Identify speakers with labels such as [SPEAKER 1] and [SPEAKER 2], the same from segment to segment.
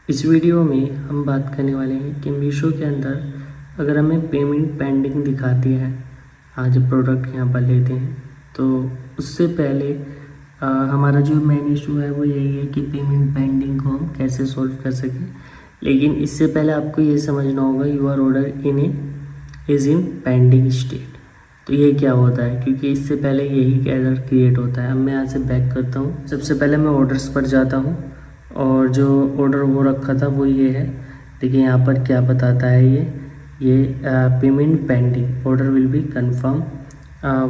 [SPEAKER 1] इस वीडियो में हम बात करने वाले हैं कि मीशो के अंदर अगर हमें पेमेंट पेंडिंग दिखाती है, आज प्रोडक्ट यहाँ पर लेते हैं तो उससे पहले हमारा जो मेन इशू है वो यही है कि पेमेंट पेंडिंग को हम कैसे सॉल्व कर सकें। लेकिन इससे पहले आपको ये समझना होगा your order is in pending state. तो ये क्या होता है, क्योंकि इससे पहले यही एरर क्रिएट होता है। अब मैं यहाँ से बैक करता हूँ। सबसे पहले मैं ऑर्डर्स पर जाता हूँ और जो ऑर्डर वो रखा था वो ये है। देखिए यहाँ पर क्या बताता है ये payment pending, order will be confirm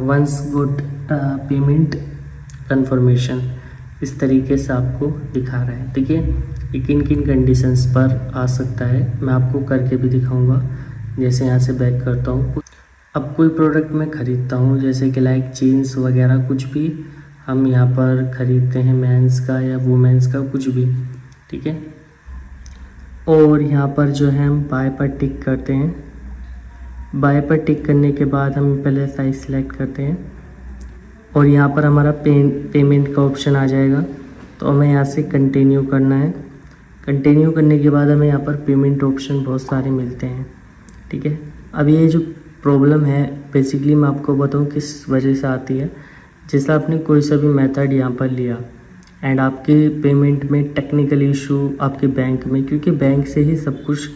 [SPEAKER 1] once good payment confirmation, इस तरीके से आपको दिखा रहा है। देखिए ये किन किन कंडीशंस पर आ सकता है मैं आपको करके भी दिखाऊंगा। जैसे यहाँ से बैक करता हूँ। अब कोई प्रोडक्ट मैं ख़रीदता हूँ जैसे कि लाइक जीन्स वगैरह कुछ भी हम यहाँ पर ख़रीदते हैं, मेंस का या वुमेंस का कुछ भी, ठीक है। और यहाँ पर जो है हम बाय पर टिक करते हैं। बाय पर टिक करने के बाद हम पहले साइज सेलेक्ट करते हैं और यहाँ पर हमारा पेमेंट का ऑप्शन आ जाएगा। तो हमें यहाँ से कंटिन्यू करना है। कंटिन्यू करने के बाद हमें यहाँ पर पेमेंट ऑप्शन बहुत सारे मिलते हैं, ठीक है। अब ये जो प्रॉब्लम है बेसिकली मैं आपको बताऊँ किस वजह से आती है। जैसे आपने कोई सा भी मेथड यहाँ पर लिया एंड आपके पेमेंट में टेक्निकल इशू आपके बैंक में, क्योंकि बैंक से ही सब कुछ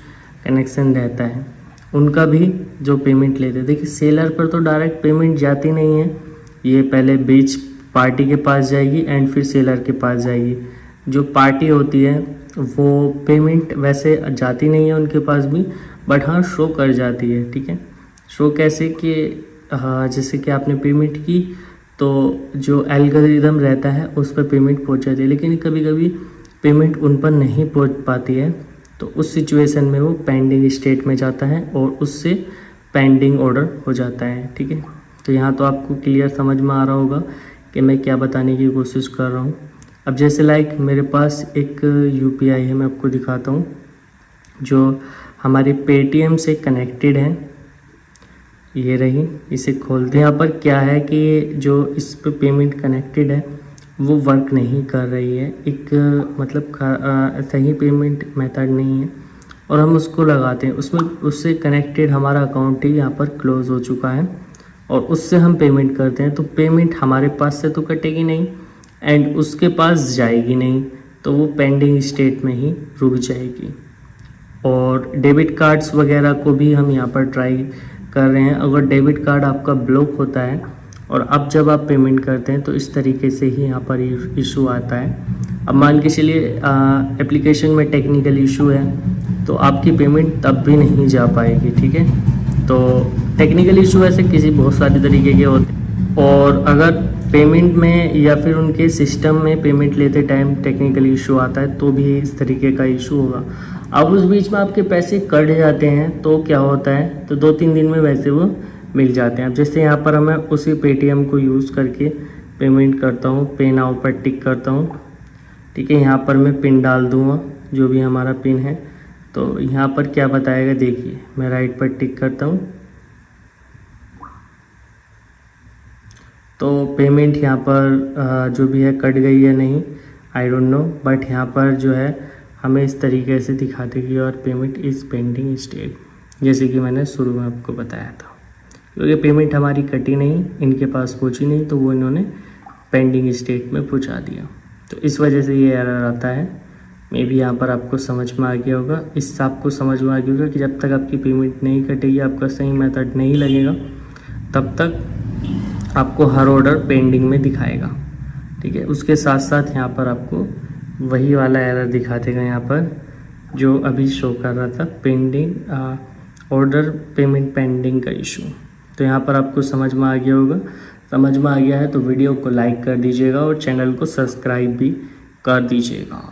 [SPEAKER 1] कनेक्शन रहता है, उनका भी जो पेमेंट लेते हैं। देखिए सेलर पर तो डायरेक्ट पेमेंट जाती नहीं है, ये पहले बीच पार्टी के पास जाएगी एंड फिर सेलर के पास जाएगी। जो पार्टी होती है वो पेमेंट वैसे जाती नहीं है उनके पास भी, बट हाँ शो कर जाती है, ठीक है। शो कैसे कि जैसे कि आपने पेमेंट की तो जो एल्गोरिदम रहता है उस पर पेमेंट पहुंच जाती है, लेकिन कभी कभी पेमेंट उन पर नहीं पहुंच पाती है। तो उस सिचुएशन में वो पेंडिंग स्टेट में जाता है और उससे पेंडिंग ऑर्डर हो जाता है, ठीक है। तो यहाँ तो आपको क्लियर समझ में आ रहा होगा कि मैं क्या बताने की कोशिश कर रहा हूँ। अब जैसे लाइक मेरे पास एक UPI है, मैं आपको दिखाता हूँ, जो हमारी पेटीएम से कनेक्टेड है। ये रही, इसे खोलते हैं। यहाँ पर क्या है कि जो इस पे पेमेंट कनेक्टेड है वो वर्क नहीं कर रही है, एक मतलब सही पेमेंट मेथड नहीं है और हम उसको लगाते हैं उसमें, उससे कनेक्टेड हमारा अकाउंट ही यहाँ पर क्लोज हो चुका है और उससे हम पेमेंट करते हैं। तो पेमेंट हमारे पास से तो कटेगी नहीं एंड उसके पास जाएगी नहीं, तो वो पेंडिंग स्टेट में ही रुक जाएगी। और डेबिट कार्ड्स वगैरह को भी हम यहाँ पर ट्राई कर रहे हैं। अगर डेबिट कार्ड आपका ब्लॉक होता है और अब जब आप पेमेंट करते हैं तो इस तरीके से ही यहाँ पर इशू आता है। अब मान के चलिए एप्लीकेशन में टेक्निकल इशू है तो आपकी पेमेंट तब भी नहीं जा पाएगी, ठीक है। तो टेक्निकल इशू ऐसे किसी बहुत सारे तरीके के होते हैं और अगर पेमेंट में या फिर उनके सिस्टम में पेमेंट लेते टाइम टेक्निकल इशू आता है तो भी इस तरीके का इशू होगा। अब उस बीच में आपके पैसे कट जाते हैं तो क्या होता है, तो 2-3 दिन में वैसे वो मिल जाते हैं। अब जैसे यहाँ पर मैं उसी पेटीएम को यूज़ करके पेमेंट करता हूँ, पे नाउ पर टिक करता हूँ, ठीक है। यहाँ पर मैं पिन डाल दूँगा जो भी हमारा पिन है। तो यहाँ पर क्या बताएगा, देखिए मैं राइट पर टिक करता हूँ तो पेमेंट यहाँ पर जो भी है कट गई या नहीं आई डोंट नो, बट यहाँ पर जो है हमें इस तरीके से दिखा देगी और पेमेंट इज़ पेंडिंग स्टेट, जैसे कि मैंने शुरू में आपको बताया था। क्योंकि पेमेंट हमारी कटी नहीं, इनके पास पहुंची नहीं, तो वो इन्होंने पेंडिंग स्टेट में पहुंचा दिया। तो इस वजह से ये एरर आता है। मे बी यहाँ पर आपको समझ में आ गया होगा। इससे आपको समझ में आ गया होगा कि जब तक आपकी पेमेंट नहीं कटेगी, आपका सही मेथड नहीं लगेगा, तब तक आपको हर ऑर्डर पेंडिंग में दिखाएगा, ठीक है। उसके साथ साथ यहाँ पर आपको वही वाला एरर दिखा देगा यहाँ पर जो अभी शो कर रहा था, पेंडिंग ऑर्डर पेमेंट पेंडिंग का इशू। तो यहाँ पर आपको समझ में आ गया होगा। समझ में आ गया है तो वीडियो को लाइक कर दीजिएगा और चैनल को सब्सक्राइब भी कर दीजिएगा।